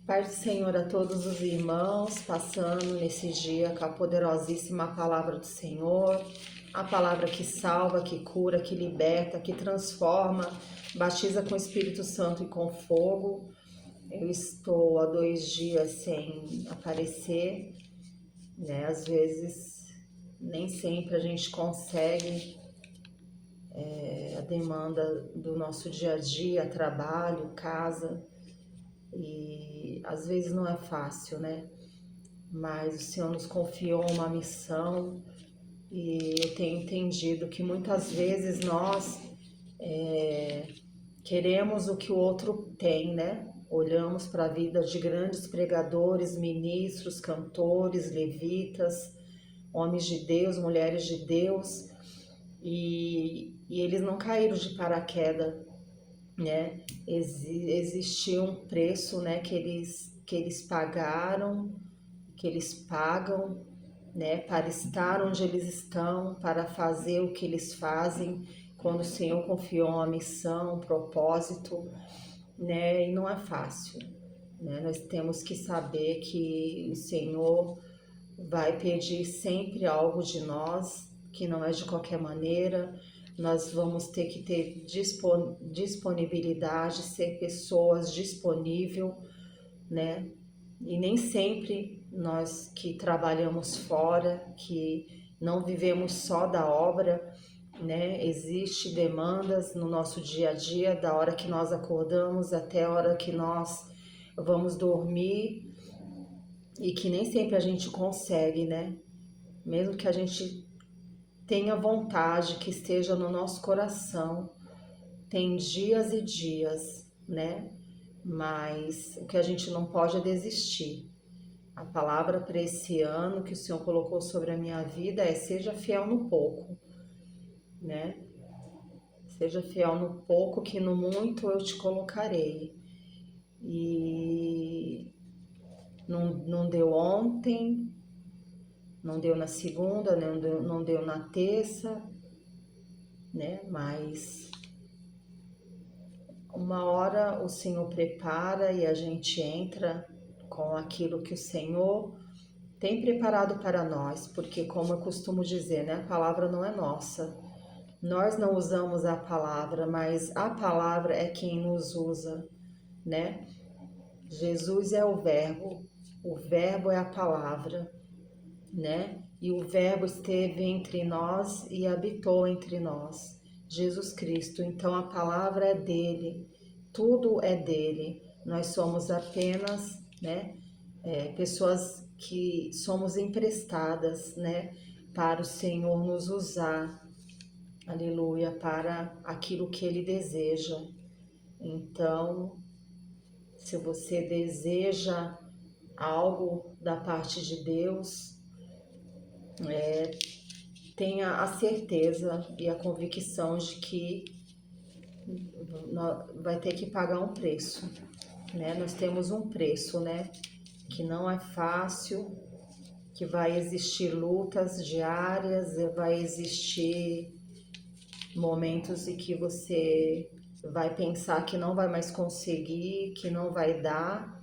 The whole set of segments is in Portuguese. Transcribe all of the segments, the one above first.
Paz do Senhor a todos os irmãos, passando nesse dia com a poderosíssima palavra do Senhor, a palavra que salva, que cura, que liberta, que transforma, batiza com o Espírito Santo e com fogo. Eu estou há 2 dias sem aparecer, né? Às vezes, nem sempre a gente consegue, a demanda do nosso dia a dia, trabalho, casa, e às vezes não é fácil, né? Mas o Senhor nos confiou uma missão e eu tenho entendido que muitas vezes nós queremos o que o outro tem, né? Olhamos para a vida de grandes pregadores, ministros, cantores, levitas, homens de Deus, mulheres de Deus, e eles não caíram de paraquedas, né? Existia um preço, né, que eles pagaram, que eles pagam, né, para estar onde eles estão, para fazer o que eles fazem, quando o Senhor confiou uma missão, um propósito, né, e não é fácil, né? Nós temos que saber que o Senhor vai pedir sempre algo de nós, que não é de qualquer maneira. Nós vamos ter que ter disponibilidade, ser pessoas disponíveis, né? E nem sempre nós que trabalhamos fora, que não vivemos só da obra, né? Existe demandas no nosso dia a dia, da hora que nós acordamos até a hora que nós vamos dormir, e que nem sempre a gente consegue, né? Mesmo que a gente tenha vontade, que esteja no nosso coração, tem dias e dias, né? Mas o que a gente não pode é desistir. A palavra para esse ano que o Senhor colocou sobre a minha vida é: seja fiel no pouco, né? Seja fiel no pouco, que no muito eu te colocarei. E não deu ontem, não deu na segunda, não deu na terça, né? Mas uma hora o Senhor prepara e a gente entra com aquilo que o Senhor tem preparado para nós, porque, como eu costumo dizer, né, a palavra não é nossa. Nós não usamos a palavra, mas a palavra é quem nos usa, né? Jesus é o verbo é a palavra, né? E o verbo esteve entre nós e habitou entre nós, Jesus Cristo. Então a palavra é dele, tudo é dele. Nós somos apenas, né, pessoas que somos emprestadas, né, para o Senhor nos usar, aleluia, para aquilo que Ele deseja. Então, se você deseja algo da parte de Deus, tenha a certeza e a convicção de que vai ter que pagar um preço, né? Nós temos um preço, né? Que não é fácil, que vai existir lutas diárias, vai existir momentos em que você vai pensar que não vai mais conseguir, que não vai dar,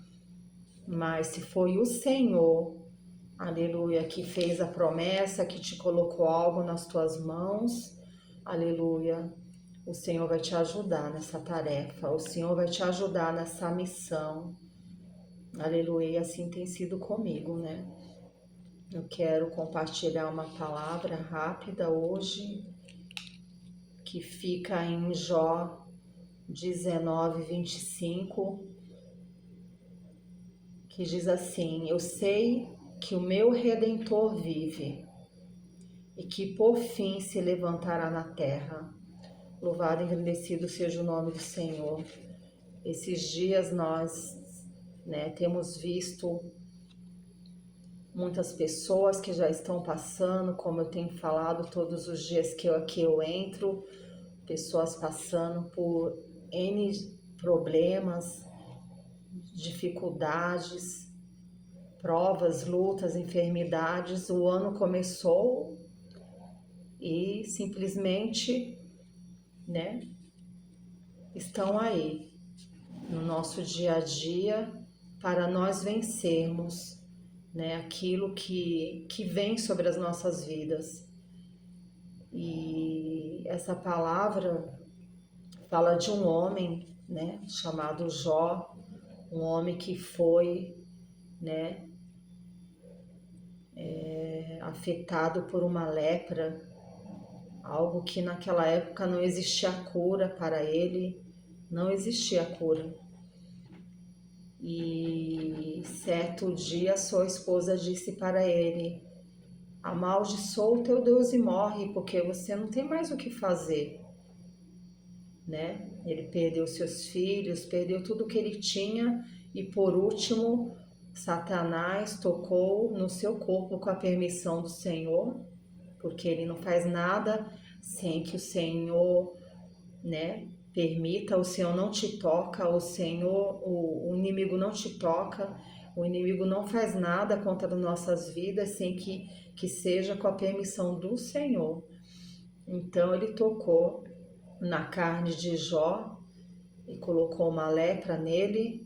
mas se foi o Senhor, aleluia, que fez a promessa, que te colocou algo nas tuas mãos, aleluia, o Senhor vai te ajudar nessa tarefa, o Senhor vai te ajudar nessa missão, aleluia. E assim tem sido comigo, né? Eu quero compartilhar uma palavra rápida hoje, que fica em Jó 19:25, que diz assim: eu sei que o meu Redentor vive e que por fim se levantará na terra. Louvado e engrandecido seja o nome do Senhor. Esses dias nós, né, temos visto muitas pessoas que já estão passando, como eu tenho falado todos os dias que eu entro, pessoas passando por N problemas, dificuldades, provas, lutas, enfermidades. O ano começou e simplesmente, né, estão aí no nosso dia a dia, para nós vencermos, né, aquilo que vem sobre as nossas vidas. E essa palavra fala de um homem, né, chamado Jó, um homem que foi, né, afetado por uma lepra, algo que naquela época não existia cura para ele, não existia cura. E certo dia sua esposa disse para ele: amaldiçoa o teu Deus e morre, porque você não tem mais o que fazer, né? Ele perdeu seus filhos, perdeu tudo que ele tinha e por último, Satanás tocou no seu corpo com a permissão do Senhor, porque ele não faz nada sem que o Senhor, né, permita. O Senhor não te toca, o Senhor, o inimigo não te toca, o inimigo não faz nada contra as nossas vidas sem que seja com a permissão do Senhor. Então ele tocou na carne de Jó e colocou uma lepra nele,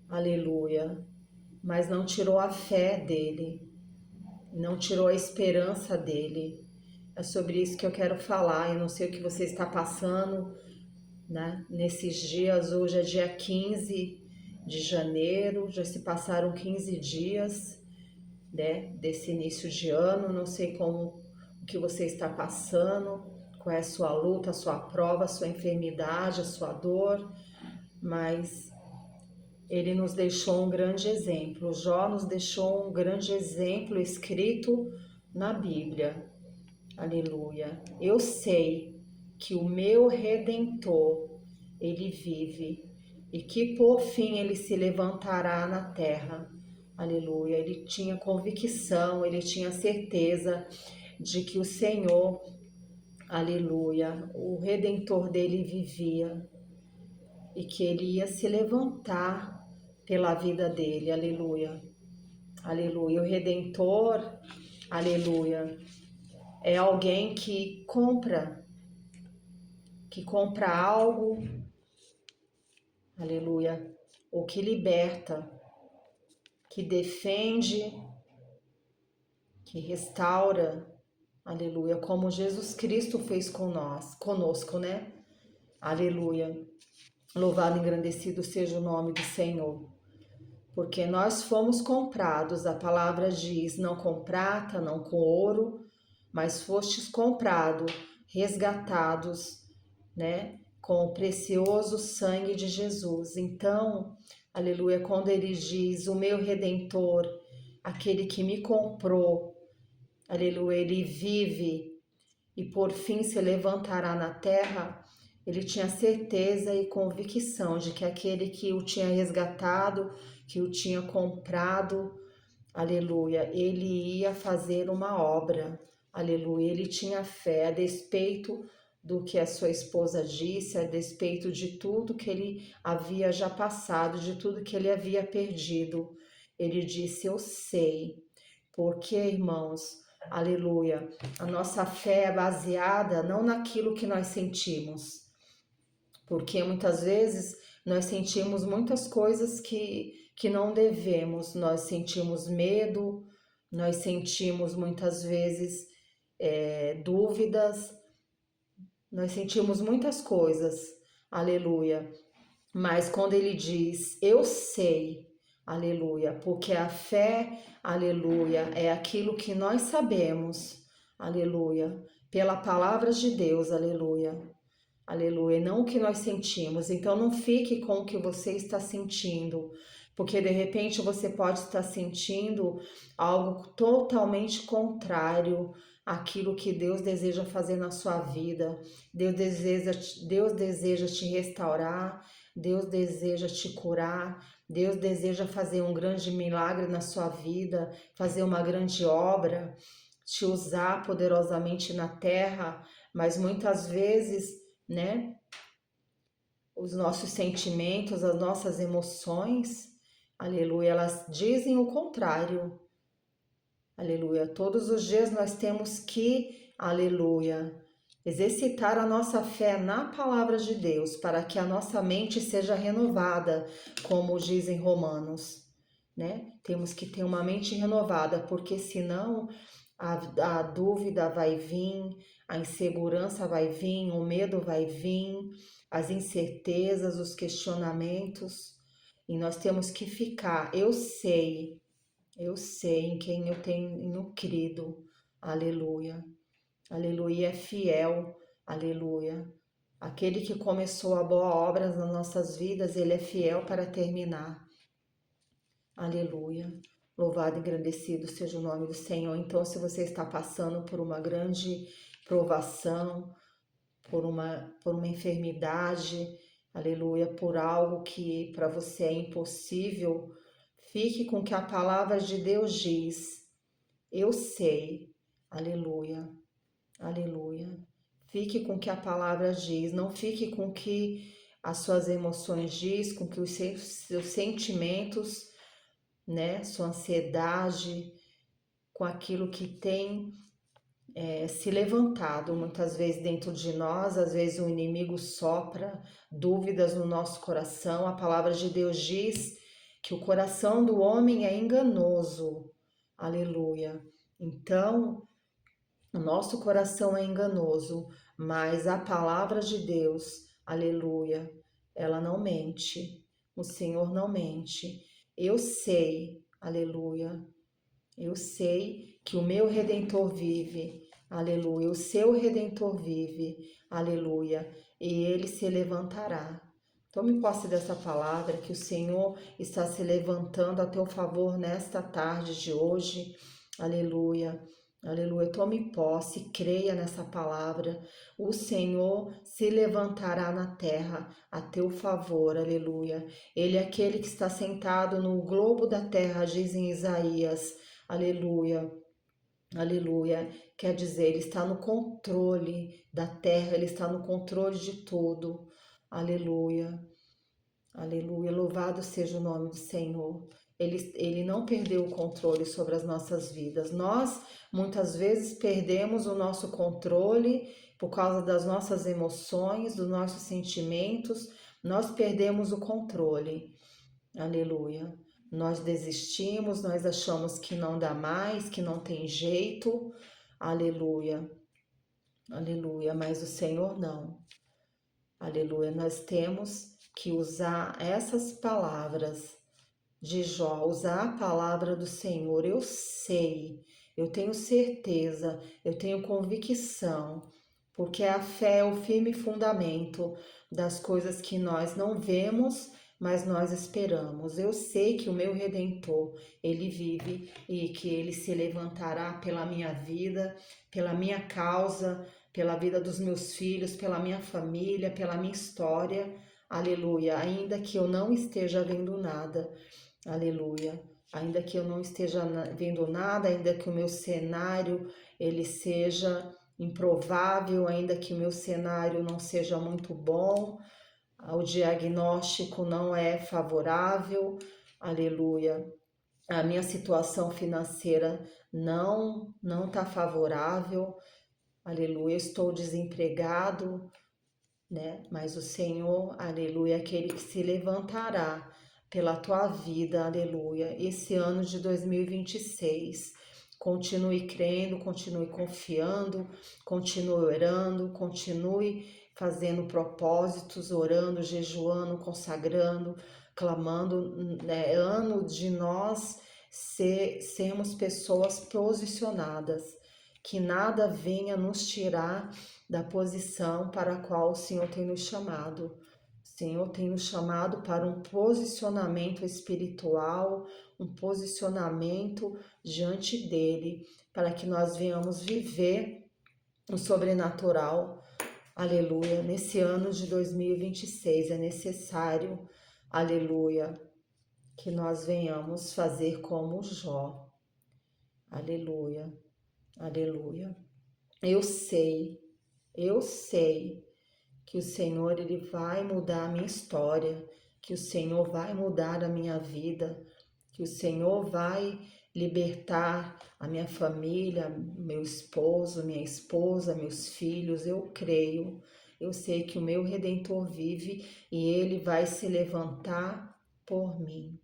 aleluia, mas não tirou a fé dele, não tirou a esperança dele. É sobre isso que eu quero falar. Eu não sei o que você está passando, né, nesses dias. Hoje é dia 15 de janeiro, já se passaram 15 dias, né, desse início de ano. Não sei como o que você está passando, qual é a sua luta, a sua prova, a sua enfermidade, a sua dor, mas ele nos deixou um grande exemplo. Jó nos deixou um grande exemplo escrito na Bíblia. Aleluia. Eu sei que o meu Redentor, ele vive e que por fim ele se levantará na terra. Aleluia. Ele tinha convicção, ele tinha certeza de que o Senhor, aleluia, o Redentor dele vivia e que ele ia se levantar pela vida dele. Aleluia. Aleluia. O Redentor, aleluia, é alguém que compra algo, aleluia, ou que liberta, que defende, que restaura, aleluia, como Jesus Cristo fez conosco, né? Aleluia. Louvado e engrandecido seja o nome do Senhor. Porque nós fomos comprados, a palavra diz, não com prata, não com ouro, mas fostes comprados, resgatados, né, com o precioso sangue de Jesus. Então, aleluia, quando ele diz, o meu Redentor, aquele que me comprou, aleluia, ele vive e por fim se levantará na terra, ele tinha certeza e convicção de que aquele que o tinha resgatado, que o tinha comprado, aleluia, ele ia fazer uma obra, aleluia, ele tinha fé, a despeito do que a sua esposa disse, a despeito de tudo que ele havia já passado, de tudo que ele havia perdido. Ele disse, eu sei, porque, irmãos, aleluia, a nossa fé é baseada não naquilo que nós sentimos, porque muitas vezes nós sentimos muitas coisas que não devemos, nós sentimos medo, nós sentimos muitas vezes dúvidas, nós sentimos muitas coisas, aleluia, mas quando ele diz, eu sei, aleluia, porque a fé, aleluia, é aquilo que nós sabemos, aleluia, pela palavra de Deus, aleluia. Aleluia, não o que nós sentimos. Então não fique com o que você está sentindo, porque de repente você pode estar sentindo algo totalmente contrário àquilo que Deus deseja fazer na sua vida. Deus deseja te restaurar, Deus deseja te curar, Deus deseja fazer um grande milagre na sua vida, fazer uma grande obra, te usar poderosamente na terra, mas muitas vezes, né, os nossos sentimentos, as nossas emoções, aleluia, elas dizem o contrário, aleluia. Todos os dias nós temos que, aleluia, exercitar a nossa fé na palavra de Deus, para que a nossa mente seja renovada, como diz em Romanos, né? Temos que ter uma mente renovada, porque senão a dúvida vai vir, a insegurança vai vir, o medo vai vir, as incertezas, os questionamentos, e nós temos que ficar, eu sei em quem eu tenho crido, aleluia. Aleluia, é fiel, aleluia. Aquele que começou a boa obra nas nossas vidas, ele é fiel para terminar. Aleluia. Louvado e engrandecido seja o nome do Senhor. Então, se você está passando por uma grande provação, por uma enfermidade, aleluia, por algo que para você é impossível, fique com o que a palavra de Deus diz. Eu sei, aleluia. Aleluia. Fique com o que a palavra diz, não fique com o que as suas emoções diz, com que os seus sentimentos, né, sua ansiedade, com aquilo que tem se levantado muitas vezes dentro de nós, às vezes o inimigo sopra dúvidas no nosso coração. A palavra de Deus diz que o coração do homem é enganoso. Aleluia. Então, o nosso coração é enganoso, mas a palavra de Deus, aleluia, ela não mente. O Senhor não mente. Eu sei, aleluia, eu sei que o meu Redentor vive, aleluia. O seu Redentor vive, aleluia, e ele se levantará. Tome posse dessa palavra que o Senhor está se levantando a teu favor nesta tarde de hoje, aleluia. Aleluia, tome posse, creia nessa palavra. O Senhor se levantará na terra a teu favor, aleluia. Ele é aquele que está sentado no globo da terra, diz em Isaías, aleluia. Aleluia, quer dizer, ele está no controle da terra, ele está no controle de tudo. Aleluia. Aleluia, louvado seja o nome do Senhor. Ele não perdeu o controle sobre as nossas vidas. Nós, muitas vezes, perdemos o nosso controle por causa das nossas emoções, dos nossos sentimentos. Nós perdemos o controle. Aleluia. Nós desistimos, nós achamos que não dá mais, que não tem jeito. Aleluia. Aleluia, mas o Senhor não. Aleluia, nós temos que usar essas palavras de Jó, usar a palavra do Senhor. Eu sei, eu tenho certeza, eu tenho convicção, porque a fé é o firme fundamento das coisas que nós não vemos, mas nós esperamos. Eu sei que o meu Redentor, ele vive e que ele se levantará pela minha vida, pela minha causa, pela vida dos meus filhos, pela minha família, pela minha história. Aleluia. Ainda que eu não esteja vendo nada. Aleluia. Ainda que eu não esteja vendo nada, ainda que o meu cenário ele seja improvável, ainda que o meu cenário não seja muito bom, o diagnóstico não é favorável. Aleluia. A minha situação financeira não está favorável. Aleluia, estou desempregado, né? Mas o Senhor, aleluia, é aquele que se levantará pela tua vida, aleluia. Esse ano de 2026, continue crendo, continue confiando, continue orando, continue fazendo propósitos, orando, jejuando, consagrando, clamando, né? Ano de nós sermos pessoas posicionadas, que nada venha nos tirar da posição para a qual o Senhor tem nos chamado. O Senhor tem nos chamado para um posicionamento espiritual, um posicionamento diante dele, para que nós venhamos viver o sobrenatural. Aleluia. Nesse ano de 2026 é necessário, aleluia, que nós venhamos fazer como Jó. Aleluia. Aleluia. Eu sei que o Senhor ele vai mudar a minha história, que o Senhor vai mudar a minha vida, que o Senhor vai libertar a minha família, meu esposo, minha esposa, meus filhos. Eu creio, eu sei que o meu Redentor vive e ele vai se levantar por mim.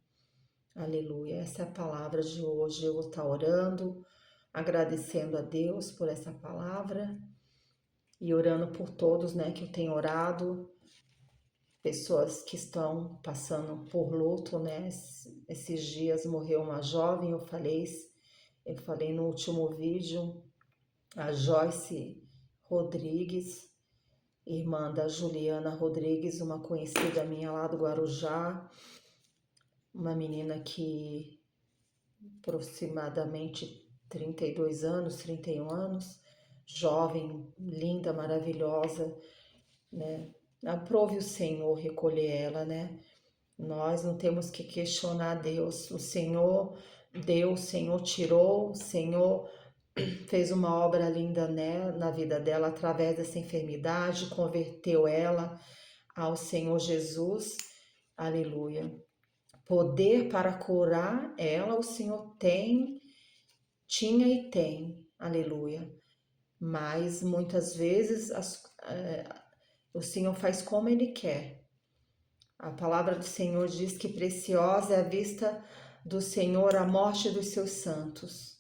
Aleluia. Essa é a palavra de hoje. Eu vou estar orando, agradecendo a Deus por essa palavra e orando por todos, né, que eu tenho orado, pessoas que estão passando por luto, né? Esses dias morreu uma jovem, eu falei no último vídeo, a Joyce Rodrigues, irmã da Juliana Rodrigues, uma conhecida minha lá do Guarujá, uma menina que aproximadamente 32 anos, 31 anos, jovem, linda, maravilhosa, né? Aprove o Senhor recolher ela, né? Nós não temos que questionar Deus. O Senhor deu, o Senhor tirou, o Senhor fez uma obra linda, né, na vida dela através dessa enfermidade, converteu ela ao Senhor Jesus. Aleluia. Poder para curar ela, o Senhor tinha e tem. Aleluia. Mas muitas vezes o Senhor faz como Ele quer. A palavra do Senhor diz que preciosa é a vista do Senhor a morte dos seus santos,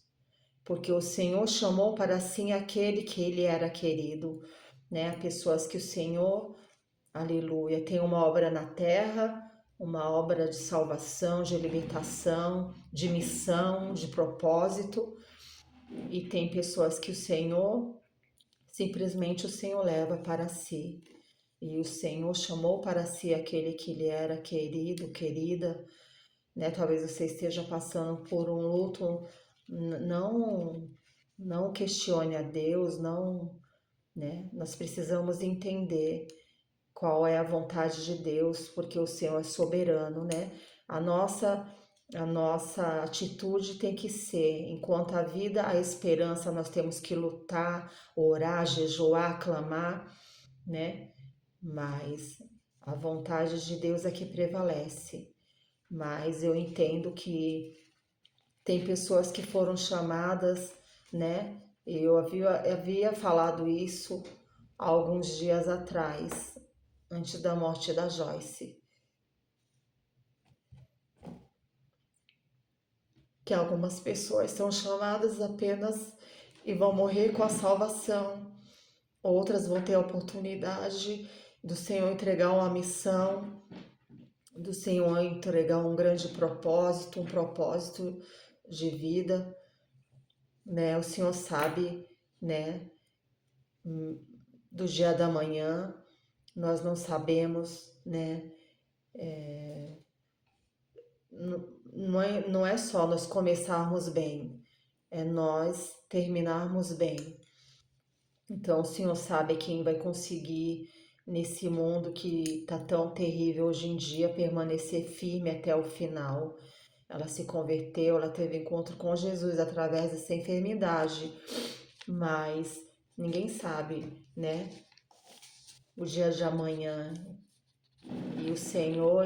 porque o Senhor chamou para si aquele que ele era querido, né? Pessoas que o Senhor, aleluia, tem uma obra na terra, uma obra de salvação, de libertação, de missão, de propósito, e tem pessoas que o Senhor, simplesmente o Senhor leva para si. E o Senhor chamou para si aquele que lhe era querido, querida, né? Talvez você esteja passando por um luto, não questione a Deus, não, né? Nós precisamos entender qual é a vontade de Deus, porque o Senhor é soberano, né? A nossa atitude tem que ser, enquanto a vida, a esperança, nós temos que lutar, orar, jejuar, clamar, né? Mas a vontade de Deus é que prevalece. Mas eu entendo que tem pessoas que foram chamadas, né? Eu havia falado isso há alguns dias atrás, antes da morte da Joyce, que algumas pessoas são chamadas apenas e vão morrer com a salvação. Outras vão ter a oportunidade do Senhor entregar uma missão, do Senhor entregar um grande propósito, um propósito de vida, né? O Senhor sabe, né, do dia da manhã, nós não sabemos, né? Não é só nós começarmos bem, é nós terminarmos bem. Então o Senhor sabe quem vai conseguir nesse mundo que tá tão terrível hoje em dia permanecer firme até o final. Ela se converteu, ela teve encontro com Jesus através dessa enfermidade, mas ninguém sabe, né? O dia de amanhã. E o Senhor,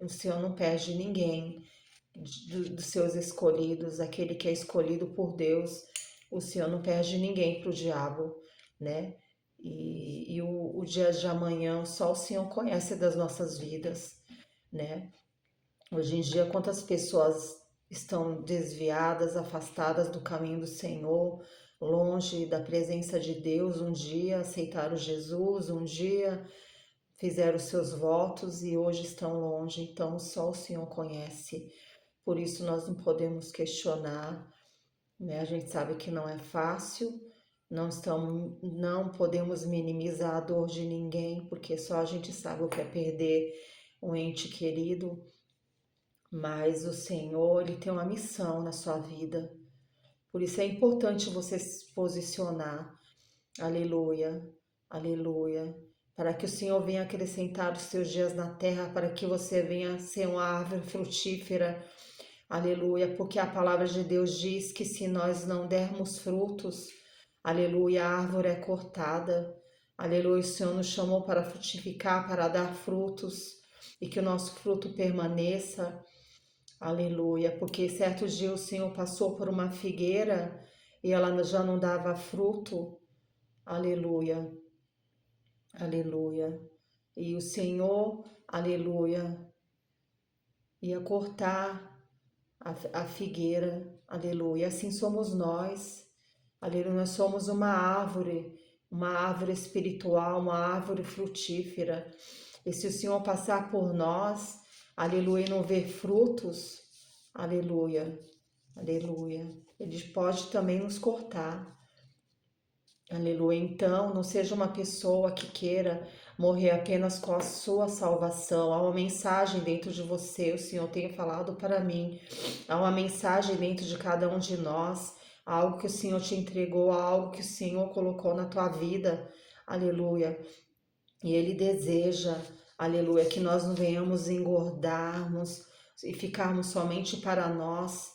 o Senhor não perde ninguém dos seus escolhidos, aquele que é escolhido por Deus, o Senhor não perde ninguém para o diabo, né? E o dia de amanhã só o Senhor conhece das nossas vidas, né? Hoje em dia, quantas pessoas estão desviadas, afastadas do caminho do Senhor, longe da presença de Deus, um dia aceitaram Jesus, um dia fizeram seus votos e hoje estão longe, então só o Senhor conhece. Por isso nós não podemos questionar, né? A gente sabe que não é fácil, não podemos minimizar a dor de ninguém, porque só a gente sabe o que é perder um ente querido, mas o Senhor, Ele tem uma missão na sua vida. Por isso é importante você se posicionar. Aleluia, aleluia. Para que o Senhor venha acrescentar os seus dias na terra, para que você venha ser uma árvore frutífera. Aleluia, porque a palavra de Deus diz que se nós não dermos frutos, aleluia, a árvore é cortada. Aleluia, o Senhor nos chamou para frutificar, para dar frutos e que o nosso fruto permaneça. Aleluia, porque certo dia o Senhor passou por uma figueira e ela já não dava fruto. Aleluia, aleluia. E o Senhor, aleluia, ia cortar a figueira, aleluia. Assim somos nós, aleluia. Nós somos uma árvore espiritual, uma árvore frutífera. E se o Senhor passar por nós, aleluia, e não ver frutos, aleluia, aleluia, Ele pode também nos cortar. Aleluia. Então, não seja uma pessoa que queira morrer apenas com a sua salvação. Há uma mensagem dentro de você, o Senhor tem falado para mim. Há uma mensagem dentro de cada um de nós, algo que o Senhor te entregou, algo que o Senhor colocou na tua vida. Aleluia. E Ele deseja, aleluia, que nós não venhamos engordarmos e ficarmos somente para nós,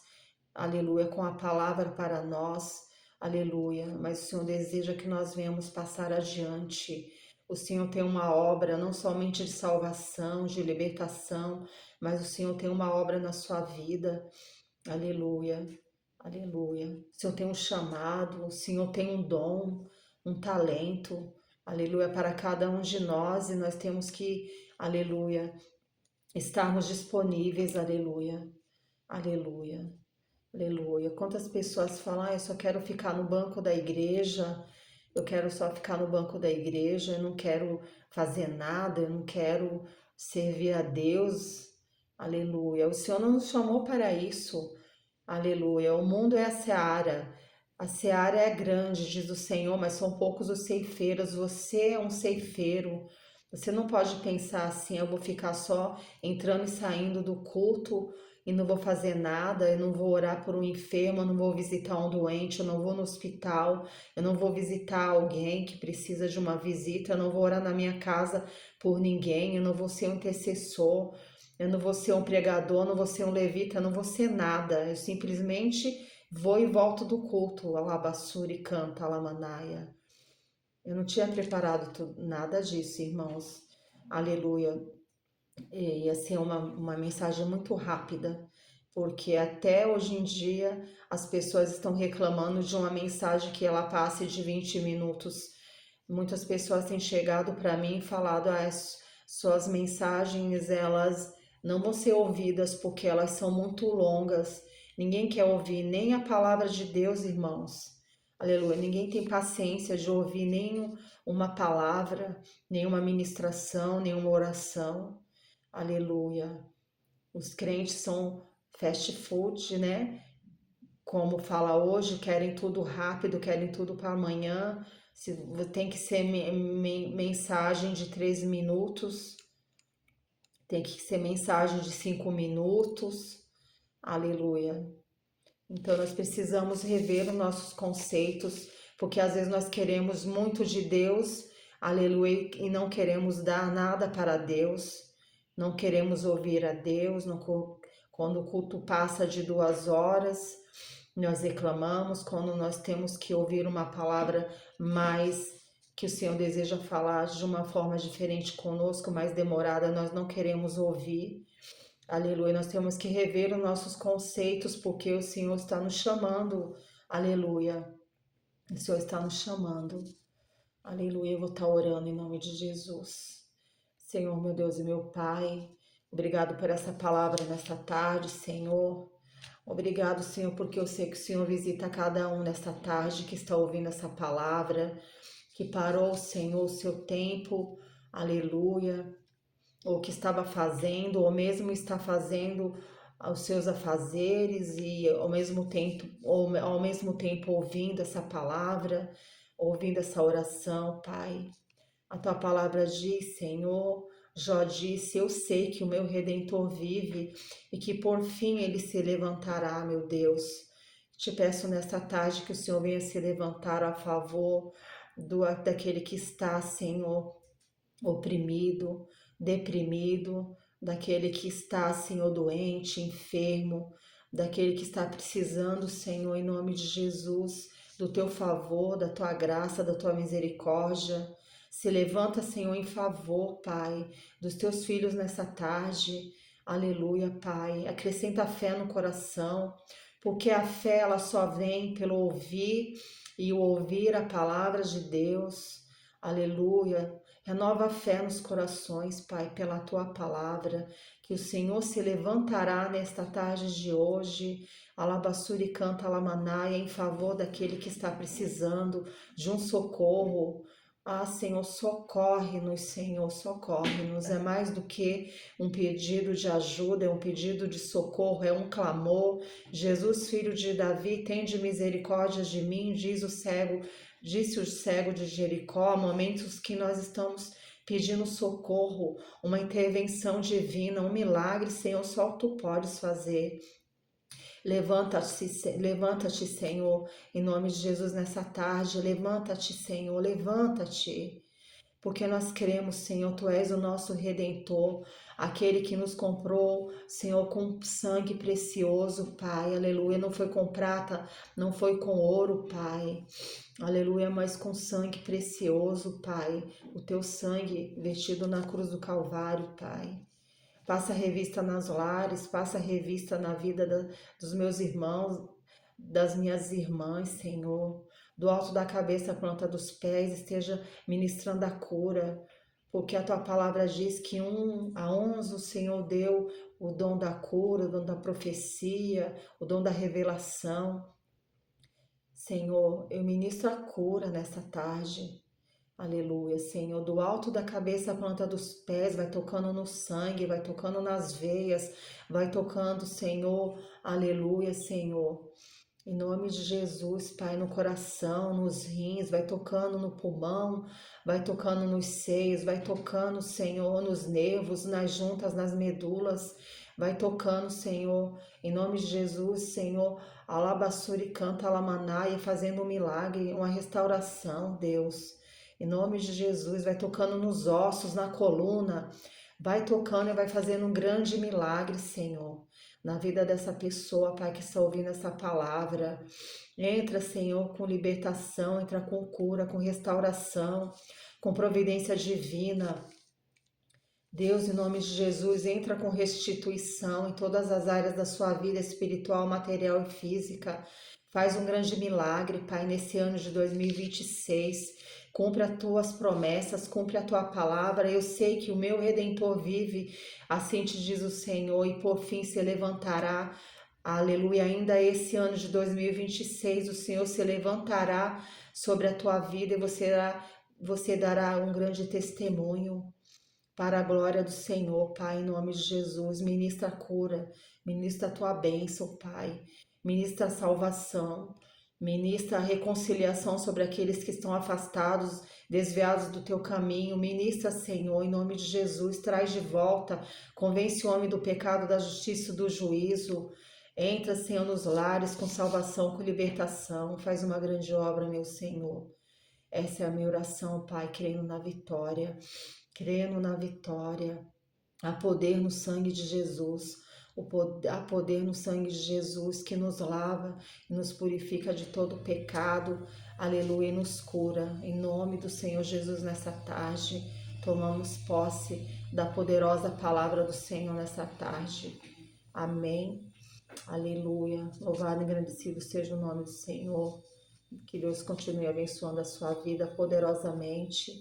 aleluia, com a palavra para nós, aleluia. Mas o Senhor deseja que nós venhamos passar adiante. O Senhor tem uma obra não somente de salvação, de libertação, mas o Senhor tem uma obra na sua vida, aleluia, aleluia. O Senhor tem um chamado, o Senhor tem um dom, um talento, aleluia, para cada um de nós e nós temos que, aleluia, estarmos disponíveis, aleluia, aleluia. Aleluia. Quantas pessoas falam, eu só quero ficar no banco da igreja, eu quero só ficar no banco da igreja, eu não quero fazer nada, eu não quero servir a Deus. Aleluia. O Senhor não nos chamou para isso. Aleluia. O mundo é a seara. A seara é grande, diz o Senhor, mas são poucos os ceifeiros. Você é um ceifeiro. Você não pode pensar assim, eu vou ficar só entrando e saindo do culto e não vou fazer nada, eu não vou orar por um enfermo, eu não vou visitar um doente, eu não vou no hospital, eu não vou visitar alguém que precisa de uma visita, eu não vou orar na minha casa por ninguém, eu não vou ser um intercessor, eu não vou ser um pregador, eu não vou ser um levita, eu não vou ser nada, eu simplesmente vou e volto do culto, alabassuri canta, alamanaia. Eu não tinha preparado nada disso, irmãos. Aleluia. Ia ser uma mensagem muito rápida, porque até hoje em dia as pessoas estão reclamando de uma mensagem que ela passe de 20 minutos. Muitas pessoas têm chegado para mim e falado, suas mensagens elas não vão ser ouvidas porque elas são muito longas. Ninguém quer ouvir nem a palavra de Deus, irmãos. Aleluia. Ninguém tem paciência de ouvir nem uma palavra, nenhuma ministração, nenhuma oração. Aleluia. Os crentes são fast food, né? Como fala hoje, querem tudo rápido, querem tudo para amanhã. Tem que ser mensagem de 3 minutos, tem que ser mensagem de 5 minutos. Aleluia. Então nós precisamos rever os nossos conceitos, porque às vezes nós queremos muito de Deus, aleluia, e não queremos dar nada para Deus. Não queremos ouvir a Deus, quando o culto passa de 2 horas, nós reclamamos, quando nós temos que ouvir uma palavra mais que o Senhor deseja falar de uma forma diferente conosco, mais demorada, nós não queremos ouvir. Aleluia, nós temos que rever os nossos conceitos, porque o Senhor está nos chamando. Aleluia, o Senhor está nos chamando. Aleluia, eu vou estar orando em nome de Jesus. Senhor, meu Deus e meu Pai, obrigado por essa palavra nesta tarde, Senhor. Obrigado, Senhor, porque eu sei que o Senhor visita cada um nesta tarde que está ouvindo essa palavra, que parou, Senhor, o seu tempo, aleluia, ou que estava fazendo, ou mesmo está fazendo os seus afazeres e ao mesmo tempo ouvindo essa palavra, ouvindo essa oração, Pai. A tua palavra diz, Senhor, Jó disse, eu sei que o meu Redentor vive e que por fim ele se levantará, meu Deus. Te peço nesta tarde que o Senhor venha se levantar a favor daquele que está, Senhor, oprimido, deprimido, daquele que está, Senhor, doente, enfermo, daquele que está precisando, Senhor, em nome de Jesus, do teu favor, da tua graça, da tua misericórdia. Se levanta, Senhor, em favor, Pai, dos teus filhos nessa tarde. Aleluia, Pai. Acrescenta fé no coração, porque a fé ela só vem pelo ouvir e o ouvir a palavra de Deus. Aleluia. Renova a fé nos corações, Pai, pela tua palavra, que o Senhor se levantará nesta tarde de hoje, alabassuri canta lamanaia, em favor daquele que está precisando de um socorro. Ah, Senhor, socorre-nos, Senhor, socorre-nos. É mais do que um pedido de ajuda, é um pedido de socorro, é um clamor. Jesus, filho de Davi, tende misericórdia de mim, disse o cego de Jericó, momentos que nós estamos pedindo socorro, uma intervenção divina, um milagre, Senhor, só tu podes fazer. Levanta-te, Senhor, em nome de Jesus nessa tarde. Levanta-te, Senhor, levanta-te. Porque nós cremos, Senhor, Tu és o nosso Redentor, aquele que nos comprou, Senhor, com sangue precioso, Pai, aleluia. Não foi com prata, não foi com ouro, Pai, aleluia, mas com sangue precioso, Pai. O Teu sangue vertido na cruz do Calvário, Pai. Passa revista nas lares, passa revista na vida dos meus irmãos, das minhas irmãs, Senhor. Do alto da cabeça à planta dos pés, esteja ministrando a cura, porque a tua palavra diz que a uns o Senhor deu o dom da cura, o dom da profecia, o dom da revelação. Senhor, eu ministro a cura nessa tarde. Aleluia, Senhor, do alto da cabeça à planta dos pés, vai tocando no sangue, vai tocando nas veias, vai tocando, Senhor, aleluia, Senhor. Em nome de Jesus, Pai, no coração, nos rins, vai tocando no pulmão, vai tocando nos seios, vai tocando, Senhor, nos nervos, nas juntas, nas medulas, vai tocando, Senhor, em nome de Jesus, Senhor, alabassuri canta lamanaia, fazendo um milagre, uma restauração, Deus. Em nome de Jesus, vai tocando nos ossos, na coluna, vai tocando e vai fazendo um grande milagre, Senhor, na vida dessa pessoa, Pai, que está ouvindo essa palavra. Entra, Senhor, com libertação, entra com cura, com restauração, com providência divina. Deus, em nome de Jesus, entra com restituição em todas as áreas da sua vida espiritual, material e física. Faz um grande milagre, Pai, nesse ano de 2026. Cumpre as tuas promessas, cumpre a tua palavra. Eu sei que o meu Redentor vive, assim te diz o Senhor, e por fim se levantará. Aleluia. Ainda esse ano de 2026, o Senhor se levantará sobre a tua vida e você dará um grande testemunho para a glória do Senhor, Pai, em nome de Jesus. Ministra a cura, ministra a tua bênção, Pai. Ministra a salvação, ministra a reconciliação sobre aqueles que estão afastados, desviados do teu caminho. Ministra, Senhor, em nome de Jesus. Traz de volta, convence o homem do pecado, da justiça e do juízo. Entra, Senhor, nos lares com salvação, com libertação. Faz uma grande obra, meu Senhor. Essa é a minha oração, Pai, crendo na vitória. Crendo na vitória. Há poder no sangue de Jesus. Há poder no sangue de Jesus que nos lava e nos purifica de todo pecado. Aleluia, e nos cura. Em nome do Senhor Jesus, nessa tarde, tomamos posse da poderosa palavra do Senhor nessa tarde. Amém. Aleluia. Louvado e engrandecido seja o nome do Senhor. Que Deus continue abençoando a sua vida poderosamente.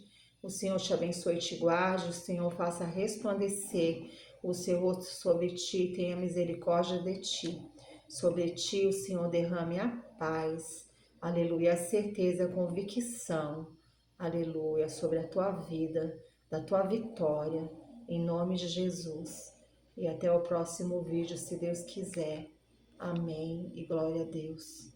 O Senhor te abençoe e te guarde. O Senhor faça resplandecer o seu rosto sobre ti e tenha misericórdia de ti. Sobre ti o Senhor derrame a paz. Aleluia. A certeza, a convicção. Aleluia. Sobre a tua vida, da tua vitória. Em nome de Jesus. E até o próximo vídeo, se Deus quiser. Amém e glória a Deus.